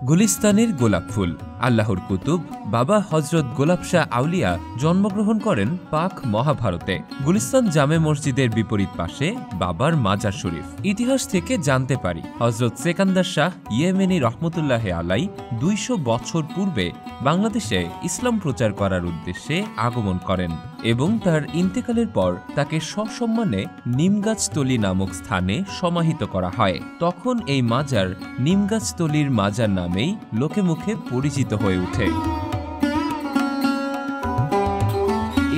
গুলিস্তানের গোলাপ ফুল। আল্লাহর কুতুব বাবা হজরত গোলাপ শাহ আউলিয়া জন্মগ্রহণ করেন পাক মহাভারতে। গুলিস্তান জামে মসজিদের বিপরীত পাশে বাবার মাজার শরীফ। ইতিহাস থেকে জানতে পারি হজরত সেকান্দার শাহ ইয়েমেনি রহমতুল্লাহ আলাই ২০০ বছর পূর্বে বাংলাদেশে ইসলাম প্রচার করার উদ্দেশ্যে আগমন করেন এবং তার ইন্তেকালের পর তাকে সসম্মানে নিমগাছতলী নামক স্থানে সমাহিত করা হয়। তখন এই মাজার নিমগাছতলীর মাজার নামেই লোকে মুখে পরিচিত হয়ে ওঠে।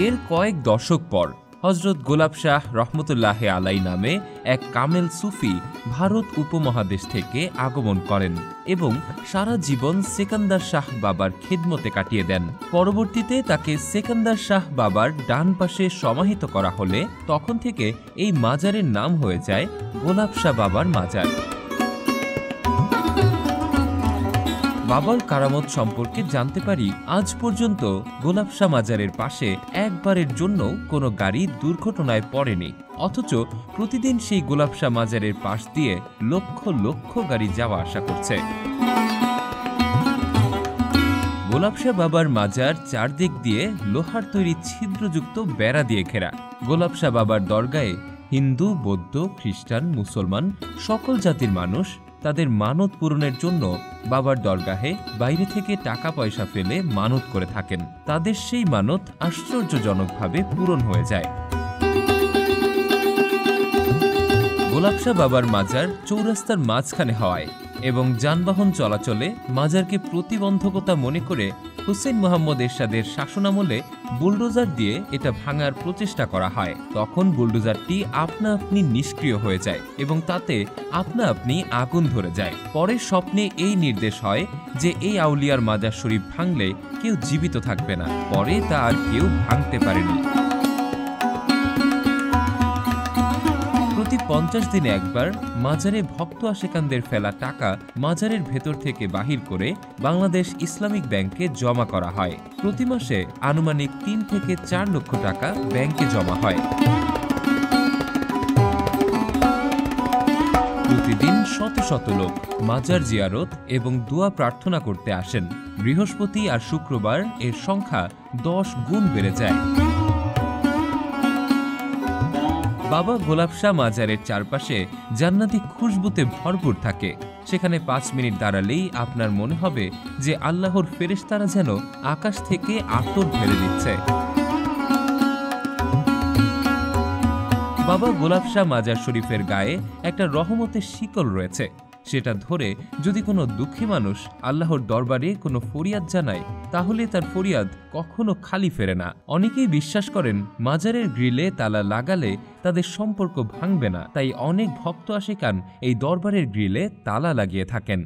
এর কয়েক দশক পর হজরত গোলাপ শাহ রহমতুল্লাহ আলাই নামে এক কামেল সুফি ভারত উপমহাদেশ থেকে আগমন করেন এবং সারা জীবন সেকান্দার শাহ বাবার খিদমতে কাটিয়ে দেন। পরবর্তীতে তাকে সেকান্দার শাহ বাবার ডান পাশে সমাহিত করা হলে তখন থেকে এই মাজারের নাম হয়ে যায় গোলাপ শাহ বাবার মাজার। বাবার কারামত সম্পর্কে জানতে পারি আজ পর্যন্ত গোলাপ শাহ মাজারের পাশে একবারের জন্য কোনো গাড়ি দুর্ঘটনায় পড়েনি, অথচ প্রতিদিন সেই গোলাপ শাহ মাজারের পাশ দিয়ে লক্ষ লক্ষ গাড়ি যাওয়া আসা করছে। গোলাপ শাহ বাবার মাজার চারদিক দিয়ে লোহার তৈরি ছিদ্রযুক্ত বেড়া দিয়ে ঘেরা। গোলাপ শাহ বাবার দরগায় হিন্দু, বৌদ্ধ, খ্রিস্টান, মুসলমান সকল জাতির মানুষ তাদের মানত পূরণের জন্য বাবার দরগাহে বাইরে থেকে টাকা পয়সা ফেলে মানত করে থাকেন। তাদের সেই মানত আশ্চর্যজনকভাবে পূরণ হয়ে যায়। গোলাপ শাহ বাবার মাজার চৌরাস্তার মাঝখানে হওয়ায় এবং যানবাহন চলাচলে মাজারকে প্রতিবন্ধকতা মনে করে হুসেইন মোহাম্মদ এরশাদের শাসনামলে বুলডোজার দিয়ে এটা ভাঙার প্রচেষ্টা করা হয়। তখন বুলডোজারটি আপনা আপনি নিষ্ক্রিয় হয়ে যায় এবং তাতে আপনা আপনি আগুন ধরে যায়। পরে স্বপ্নে এই নির্দেশ হয় যে এই আউলিয়ার মাজার শরীফ ভাঙলে কেউ জীবিত থাকবে না। পরে তা আর কেউ ভাঙতে পারেনি। প্রতি ৫০ দিনে একবার মাজারে ভক্ত আশেকানদের ফেলা টাকা মাজারের ভেতর থেকে বাহির করে বাংলাদেশ ইসলামিক ব্যাংকে জমা করা হয়। প্রতি মাসে আনুমানিক ৩ থেকে ৪ লক্ষ টাকা ব্যাংকে জমা হয়। প্রতিদিন শত শত লোক মাজার জিয়ারত এবং দোয়া প্রার্থনা করতে আসেন। বৃহস্পতি আর শুক্রবার এর সংখ্যা ১০ গুণ বেড়ে যায়। বাবা গোলাপ শাহ মাজারের চারপাশে জান্নাতি খুশবুতে ভরপুর থাকে। সেখানে ৫ মিনিট দাঁড়ালেই আপনার মনে হবে যে আল্লাহর ফেরেশতারা যেন আকাশ থেকে আতর ঢেলে দিচ্ছে। বাবা গোলাপ শাহ মাজার শরীফের গায়ে একটা রহমতের শিকল রয়েছে। সেটা ধরে যদি কোনো দুঃখী মানুষ আল্লাহর দরবারে কোনো ফরিয়াদ জানায় তাহলে তার ফরিয়াদ কখনো খালি ফেরে না। অনেকেই বিশ্বাস করেন মাজারের গ্রিলে তালা লাগালে তাদের সম্পর্ক ভাঙবে না, তাই অনেক ভক্ত আশিকান এই দরবারের গ্রিলে তালা লাগিয়ে থাকেন।